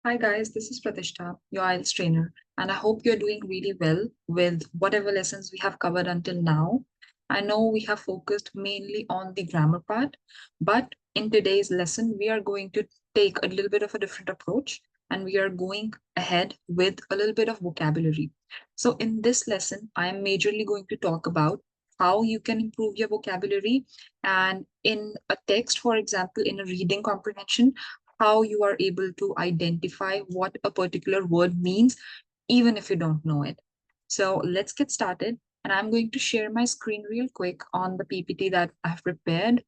Hi guys, this is Pratishtha, your IELTS trainer, and I hope you're doing really well with whatever lessons we have covered until now. I know we have focused mainly on the grammar part, but in today's lesson, we are going to take a little bit of a different approach and we are going ahead with a little bit of vocabulary. So in this lesson, I am majorly going to talk about how you can improve your vocabulary and in a text, for example, in a reading comprehension, how you are able to identify what a particular word means, even if you don't know it. So let's get started. And I'm going to share my screen real quick on the PPT that I've prepared.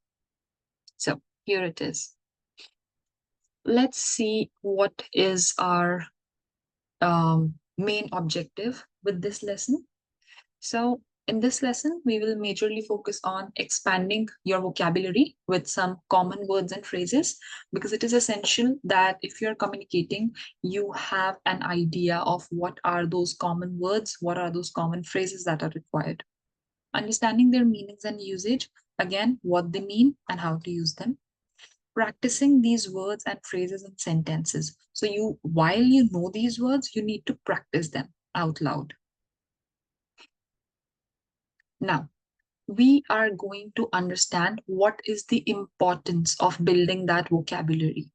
So here it is. Let's see what is our main objective with this lesson. So in this lesson, we will majorly focus on expanding your vocabulary with some common words and phrases, because it is essential that if you're communicating, you have an idea of what are those common words, what are those common phrases that are required. Understanding their meanings and usage, again, what they mean and how to use them. Practicing these words and phrases in sentences. So while you know these words, you need to practice them out loud. Now, we are going to understand what is the importance of building that vocabulary.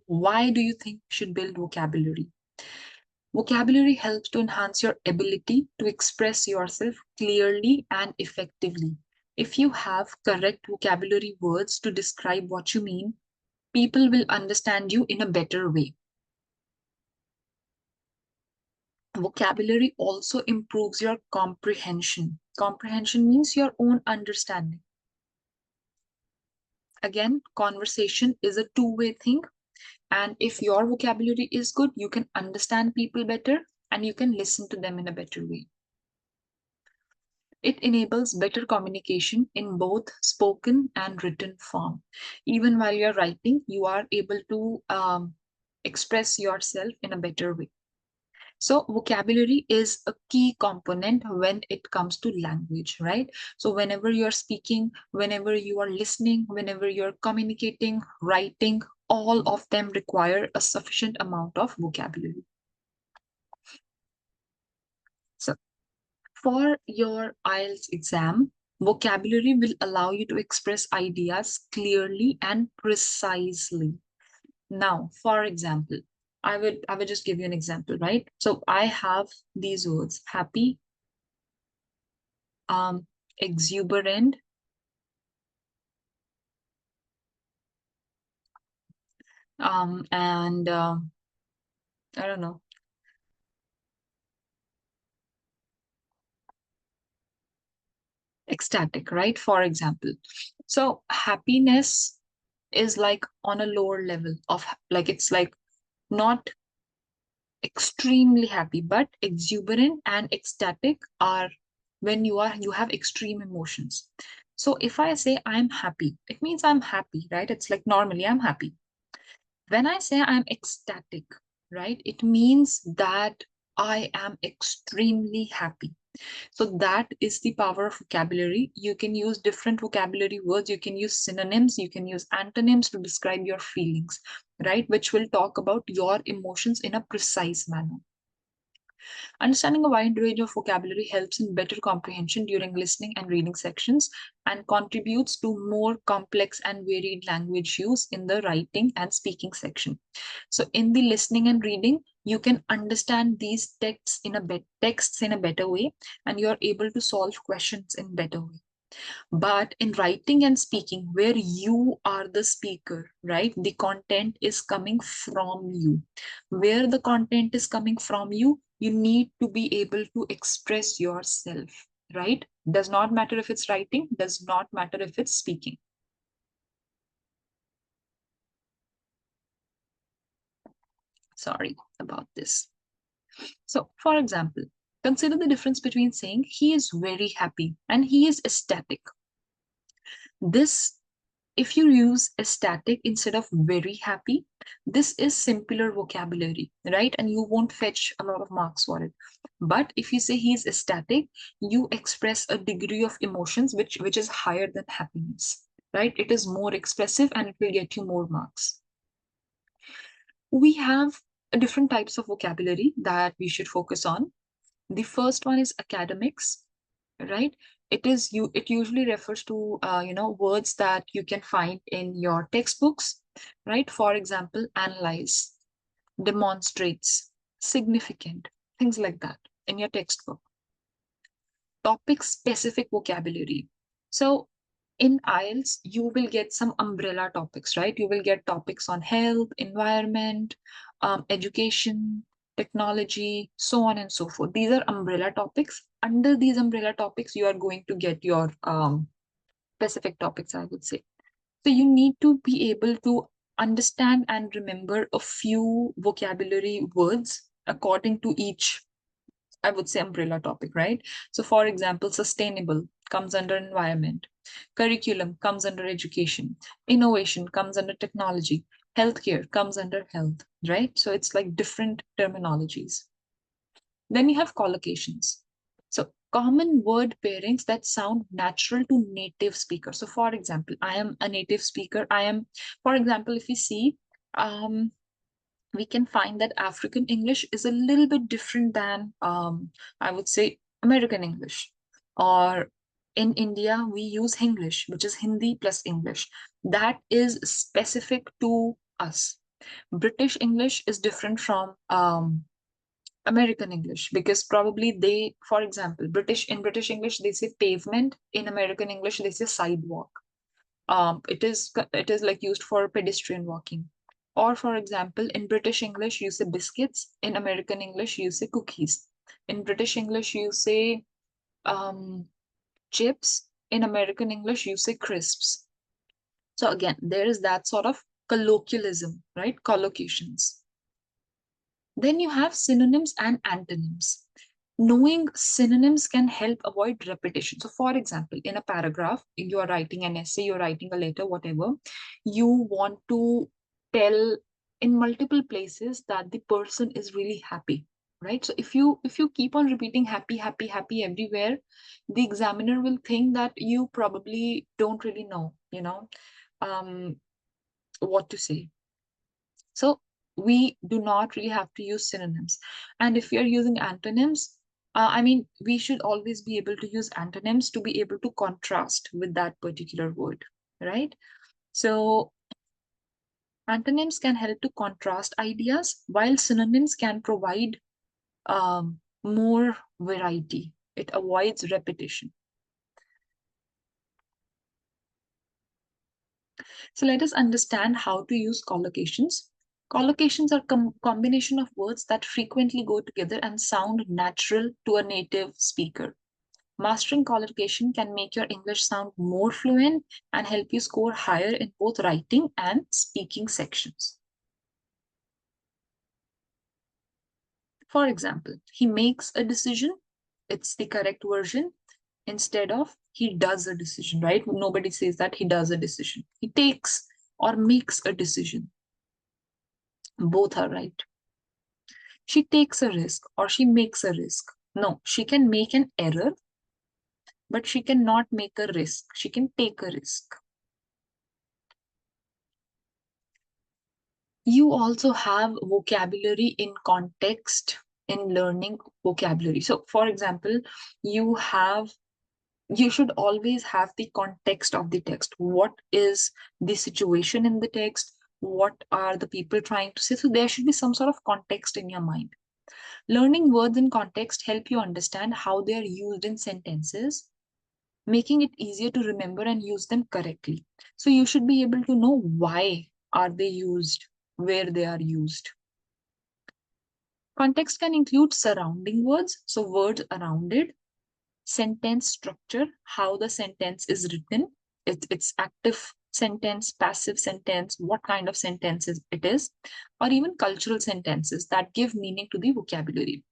Why do you think you should build vocabulary? Vocabulary helps to enhance your ability to express yourself clearly and effectively. If you have correct vocabulary words to describe what you mean, people will understand you in a better way. Vocabulary also improves your comprehension. Comprehension means your own understanding. Again, conversation is a two-way thing. And if your vocabulary is good, you can understand people better and you can listen to them in a better way. It enables better communication in both spoken and written form. Even while you're writing, you are able to express yourself in a better way. So vocabulary is a key component when it comes to language, right? So whenever you're speaking, whenever you are listening, whenever you're communicating, writing, all of them require a sufficient amount of vocabulary. So for your IELTS exam, vocabulary will allow you to express ideas clearly and precisely. Now, for example, I would just give you an example, right? So I have these words: happy, um, exuberant, and I don't know, ecstatic, right? For example. So happiness is like on a lower level of like it's like not extremely happy, but exuberant and ecstatic are when you have extreme emotions. So if I say I'm happy, it means I'm happy, right? It's like normally I'm happy. When I say I'm ecstatic, right, it means that I am extremely happy. So that is the power of vocabulary. You can use different vocabulary words, you can use synonyms, you can use antonyms to describe your feelings, right, which will talk about your emotions in a precise manner. Understanding a wide range of vocabulary helps in better comprehension during listening and reading sections and contributes to more complex and varied language use in the writing and speaking section. So in the listening and reading, you can understand these texts in a better way, and you're able to solve questions in better way. But in writing and speaking, where you are the speaker, right, the content is coming from you. Where the content is coming from you, you need to be able to express yourself, right? Does not matter if it's writing, does not matter if it's speaking. Sorry about this. So, for example, consider the difference between saying he is very happy and he is ecstatic. This, if you use ecstatic instead of very happy, this is simpler vocabulary, right? And you won't fetch a lot of marks for it. But if you say he's ecstatic, you express a degree of emotions which is higher than happiness, right? It is more expressive and it will get you more marks. We have different types of vocabulary that we should focus on. The first one is academics, right? It usually refers to words that you can find in your textbooks, right? For example, analyze, demonstrates, significant, things like that in your textbook. Topic specific vocabulary. So in IELTS, you will get some umbrella topics, right? You will get topics on health, environment, education, technology, so on and so forth. These are umbrella topics. Under these umbrella topics, you are going to get your specific topics, I would say. So you need to be able to understand and remember a few vocabulary words according to each, I would say, umbrella topic, right? So, for example, sustainable comes under environment, curriculum comes under education, innovation comes under technology, healthcare comes under health, right? So, it's like different terminologies. Then you have collocations. So, common word pairings that sound natural to native speakers. So, for example, I am a native speaker. For example, if we see, we can find that African English is a little bit different than, I would say, American English. Or in India, we use Hinglish, which is Hindi plus English. That is specific to us. British English is different from American English because probably they, for example, British English, they say pavement. In American English, they say sidewalk. It is like used for pedestrian walking. Or for example, in British English, you say biscuits. In American English, you say cookies. In British English, you say um, chips. In American English, you say crisps. So again, there is that sort of colloquialism, right? Collocations. Then you have synonyms and antonyms. Knowing synonyms can help avoid repetition. So, for example, in a paragraph, you are writing an essay, you're writing a letter, whatever, you want to tell in multiple places that the person is really happy, right? So if you keep on repeating happy, happy, happy everywhere, the examiner will think that you probably don't really know, um, what to say. So we do not really have to use synonyms. And if we are using antonyms, we should always be able to use antonyms to be able to contrast with that particular word, right? So antonyms can help to contrast ideas, while synonyms can provide more variety. It avoids repetition. So let us understand how to use collocations. Collocations are combination of words that frequently go together and sound natural to a native speaker. Mastering collocation can make your English sound more fluent and help you score higher in both writing and speaking sections. For example, he makes a decision, it's the correct version, instead of he does a decision, right? Nobody says that he does a decision. He takes or makes a decision. Both are right. She takes a risk or she makes a risk. No, she can make an error, but she cannot make a risk. She can take a risk. You also have vocabulary in context in learning vocabulary. So, for example, you should always have the context of the text. What is the situation in the text? What are the people trying to say? So there should be some sort of context in your mind. Learning words in context help you understand how they are used in sentences, making it easier to remember and use them correctly. So you should be able to know why are they used, where they are used. Context can include surrounding words, so words around it, sentence structure, how the sentence is written, it's active sentence, passive sentence, what kind of sentences it is, or even cultural sentences that give meaning to the vocabulary,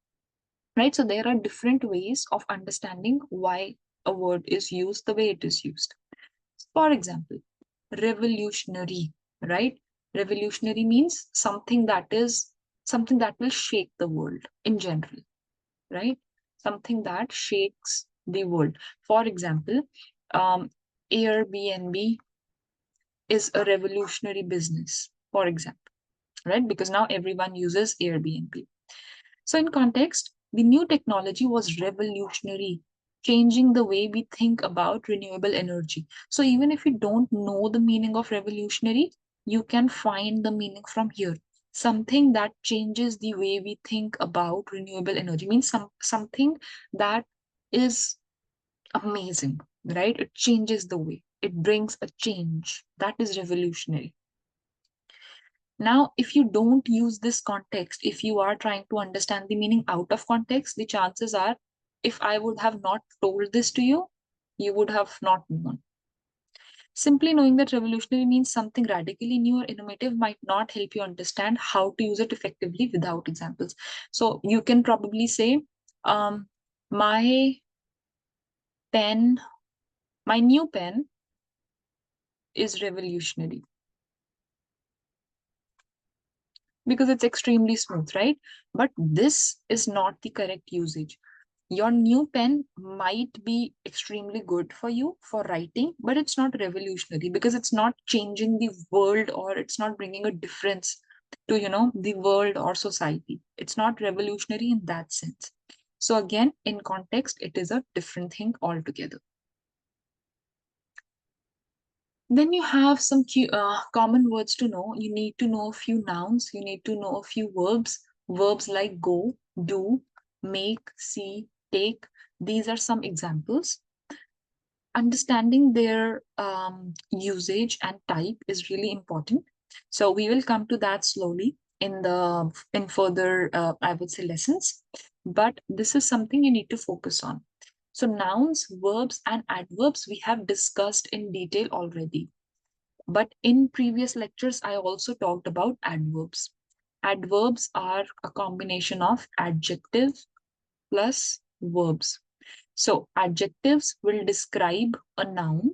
right? So there are different ways of understanding why a word is used the way it is used. For example, revolutionary, right? Revolutionary means something that will shake the world in general, right? Something that shakes the world. For example, Airbnb is a revolutionary business, for example. right? Because now everyone uses Airbnb. So, in context, the new technology was revolutionary, changing the way we think about renewable energy. So, even if you don't know the meaning of revolutionary, you can find the meaning from here. Something that changes the way we think about renewable energy means something that is amazing, right? It changes the way, it brings a change. That is revolutionary. Now, if you don't use this context, if you are trying to understand the meaning out of context, the chances are, if I would have not told this to you, you would have not known. Simply knowing that revolutionary means something radically new or innovative might not help you understand how to use it effectively without examples. So you can probably say, my pen, my new pen is revolutionary because it's extremely smooth, right? But this is not the correct usage. Your new pen might be extremely good for you for writing, but it's not revolutionary because it's not changing the world, or it's not bringing a difference to, the world or society. It's not revolutionary in that sense. So again, in context, it is a different thing altogether. Then you have some common words to know. You need to know a few nouns. You need to know a few verbs. Verbs like go, do, make, see, take. These are some examples. Understanding their usage and type is really important. So we will come to that slowly in further, I would say, lessons. But this is something you need to focus on. So nouns, verbs, and adverbs we have discussed in detail already. But in previous lectures, I also talked about adverbs. Adverbs are a combination of adjective plus verbs. So adjectives will describe a noun.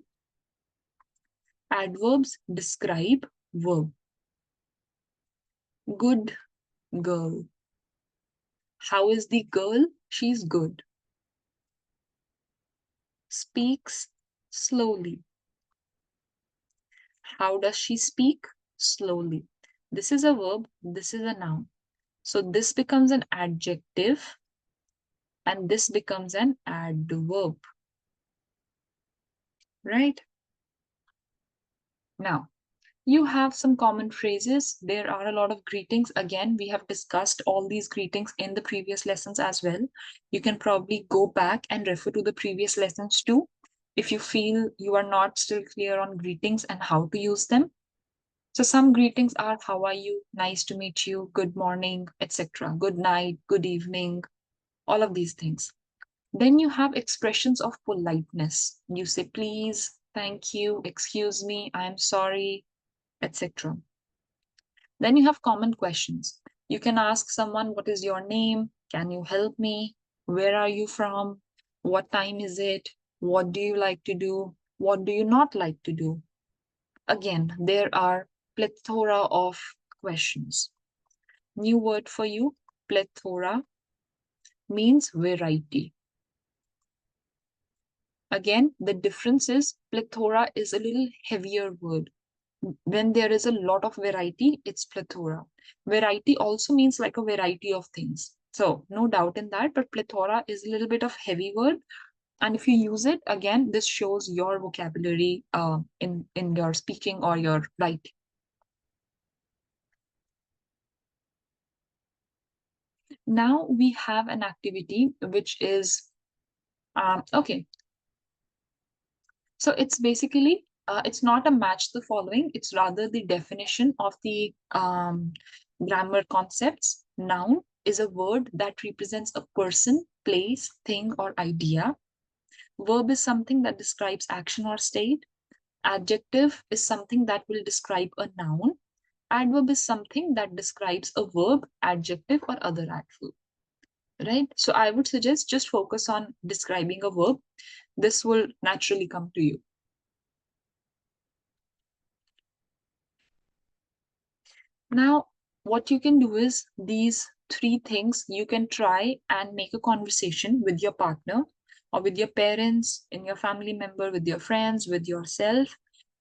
Adverbs describe verb. Good girl. How is the girl? She's good. Speaks slowly. How does she speak? Slowly. This is a verb. This is a noun. So this becomes an adjective and this becomes an adverb, right? Now, you have some common phrases. There are a lot of greetings. Again, we have discussed all these greetings in the previous lessons as well. You can probably go back and refer to the previous lessons too, if you feel you are not still clear on greetings and how to use them. So some greetings are how are you, nice to meet you, good morning, etc. Good night, good evening, all of these things. Then you have expressions of politeness. You say please, thank you, excuse me, I'm sorry, etc. Then you have common questions. You can ask someone, what is your name? Can you help me? Where are you from? What time is it? What do you like to do? What do you not like to do? Again, there are plethora of questions. New word for you, plethora means variety. Again, the difference is plethora is a little heavier word. When there is a lot of variety, it's plethora. Variety also means like a variety of things. So no doubt in that, but plethora is a little bit of heavy word. And if you use it, again, this shows your vocabulary in your speaking or your writing. Now we have an activity which is, okay, so it's basically, it's not a match the following, it's rather the definition of the grammar concepts. Noun is a word that represents a person, place, thing, or idea. Verb is something that describes action or state. Adjective is something that will describe a noun. Adverb is something that describes a verb, adjective, or other adverb. Right? So I would suggest just focus on describing a verb. This will naturally come to you. Now, what you can do is these three things you can try and make a conversation with your partner or with your parents, in your family member, with your friends, with yourself,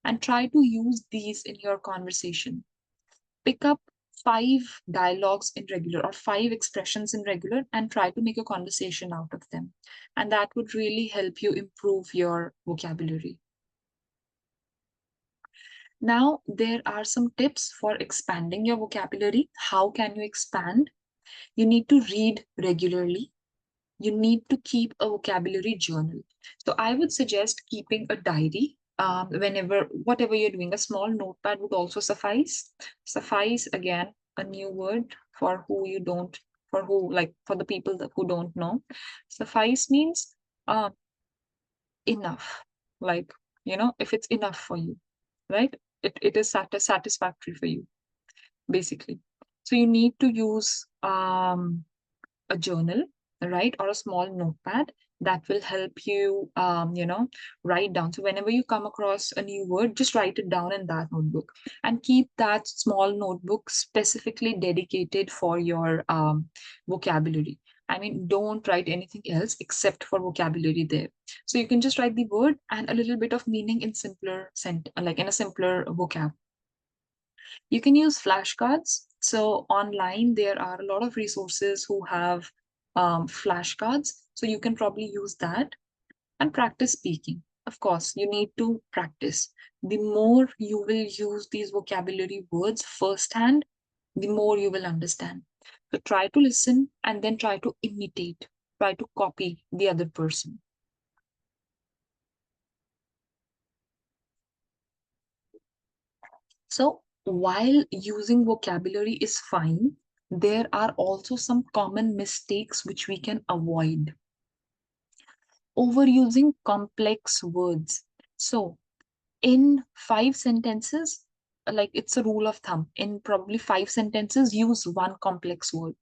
and try to use these in your conversation. Pick up 5 dialogues in regular or 5 expressions in regular and try to make a conversation out of them. And that would really help you improve your vocabulary. Now, there are some tips for expanding your vocabulary. How can you expand? You need to read regularly. You need to keep a vocabulary journal. So I would suggest keeping a diary whenever, whatever you're doing. A small notepad would also suffice. Suffice, again, a new word for who you don't, for who, like for the people that, who don't know. Suffice means uh, enough. Like, if it's enough for you, right? It is satisfactory for you, basically. So you need to use a journal, right, or a small notepad that will help you, write down. So whenever you come across a new word, just write it down in that notebook and keep that small notebook specifically dedicated for your vocabulary. I mean, don't write anything else except for vocabulary there. So you can just write the word and a little bit of meaning in like in a simpler vocab. You can use flashcards. So online, there are a lot of resources who have flashcards. So you can probably use that and practice speaking. Of course, you need to practice. The more you will use these vocabulary words firsthand, the more you will understand. So try to listen and then try to imitate, try to copy the other person. So while using vocabulary is fine, there are also some common mistakes which we can avoid. Overusing complex words. So in 5 sentences, like it's a rule of thumb, in probably 5 sentences, use one complex word.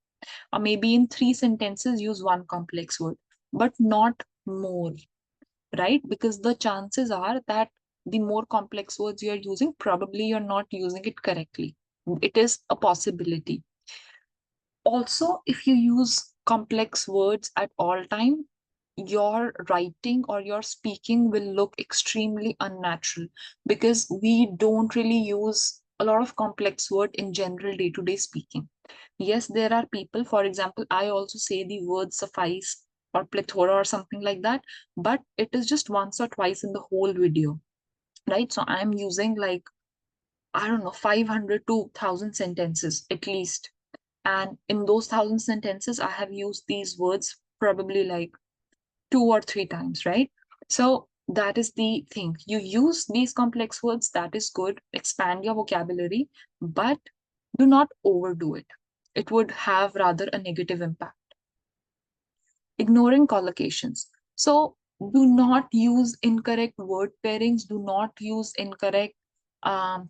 Or maybe in 3 sentences, use one complex word, but not more, right? Because the chances are that the more complex words you're using, probably you're not using it correctly. It is a possibility. Also, if you use complex words at all time, your writing or your speaking will look extremely unnatural because we don't really use a lot of complex word in general day-to-day speaking. Yes, there are people, for example, I also say the word suffice or plethora or something like that, but it is just once or twice in the whole video, right? So I'm using like, I don't know, 500 to 1,000 sentences at least. And in those 1,000 sentences, I have used these words probably like 2 or 3 times, right? So that is the thing. You use these complex words, that is good. Expand your vocabulary, but do not overdo it. It would have rather a negative impact. Ignoring collocations. So do not use incorrect word pairings, do not use incorrect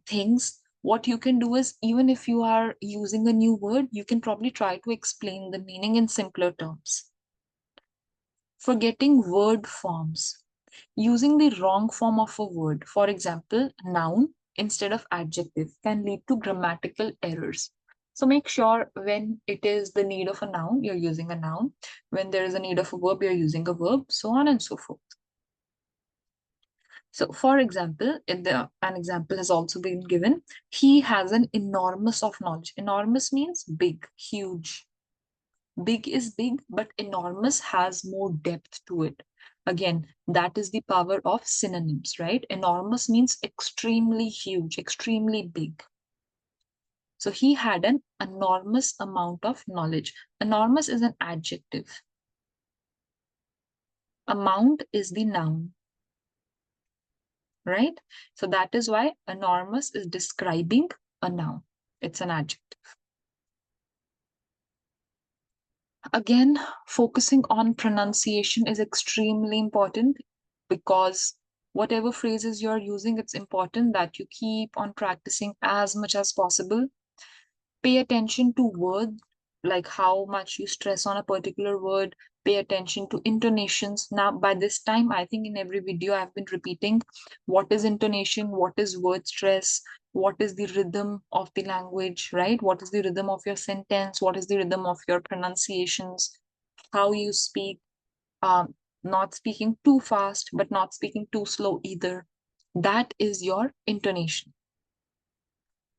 things. What you can do is, even if you are using a new word, you can probably try to explain the meaning in simpler terms. Forgetting word forms. Using the wrong form of a word, for example, noun instead of adjective, can lead to grammatical errors. So make sure when it is the need of a noun, you're using a noun. When there is a need of a verb, you're using a verb, so on and so forth. So, for example, an example has also been given. He has an enormous of knowledge. Enormous means big, huge. Big is big, but enormous has more depth to it. Again, that is the power of synonyms, right? Enormous means extremely huge, extremely big. So he had an enormous amount of knowledge. Enormous is an adjective. Amount is the noun, right? So that is why enormous is describing a noun. It's an adjective. Again, focusing on pronunciation is extremely important because whatever phrases you're using, it's important that you keep on practicing as much as possible. Pay attention to words, like how much you stress on a particular word. Pay attention to intonations. Now, by this time, I think in every video I've been repeating what is intonation, what is word stress, what is the rhythm of the language, right? What is the rhythm of your sentence? What is the rhythm of your pronunciations? How you speak, not speaking too fast, but not speaking too slow either. That is your intonation.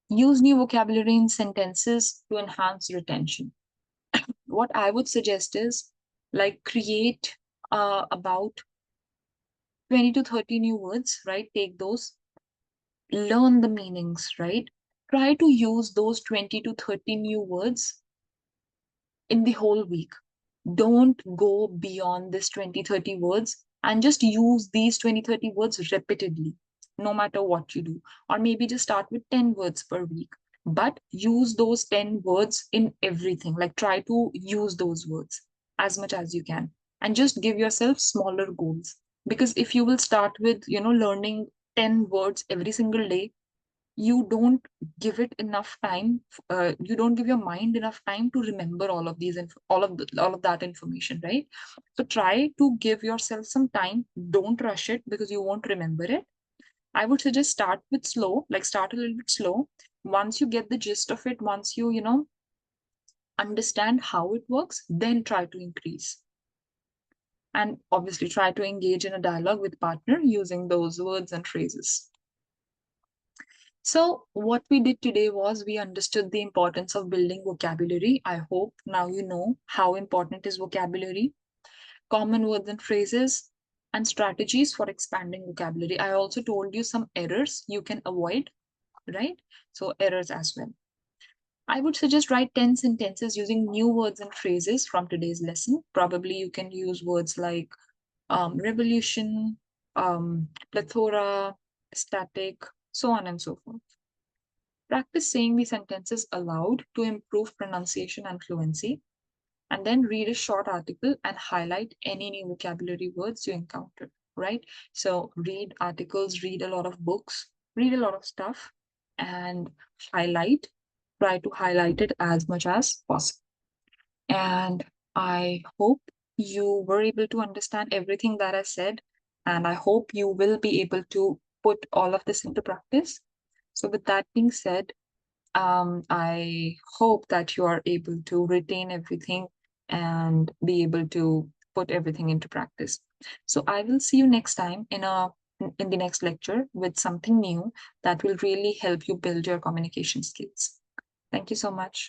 Use new vocabulary in sentences to enhance retention. What I would suggest is like create about 20 to 30 new words, right? Take those, learn the meanings, right? Try to use those 20 to 30 new words in the whole week. Don't go beyond this 20, 30 words and just use these 20, 30 words repeatedly, no matter what you do. Or maybe just start with 10 words per week, but use those 10 words in everything. Like try to use those words as much as you can and just give yourself smaller goals. Because if you will start with, learning 10 words every single day, you don't give it enough time, you don't give your mind enough time to remember all of these all of that information, right? So try to give yourself some time, don't rush it because you won't remember it. I would suggest start with slow, like start a little bit slow. Once you get the gist of it, once you understand how it works, then try to increase, and obviously try to engage in a dialogue with partner using those words and phrases. So, what we did today was we understood the importance of building vocabulary. I hope now you know how important is vocabulary, common words and phrases, and strategies for expanding vocabulary. I also told you some errors you can avoid, right? So, errors as well. I would suggest write 10 sentences using new words and phrases from today's lesson. Probably you can use words like revolution, plethora, static, so on and so forth. Practice saying the sentences aloud to improve pronunciation and fluency, and then read a short article and highlight any new vocabulary words you encounter, right? So, read articles, read a lot of books, read a lot of stuff, and highlight, try to highlight it as much as possible. And I hope you were able to understand everything that I said, and I hope you will be able to put all of this into practice. So, with that being said, I hope that you are able to retain everything and be able to put everything into practice. So I will see you next time in the next lecture with something new that will really help you build your communication skills. Thank you so much.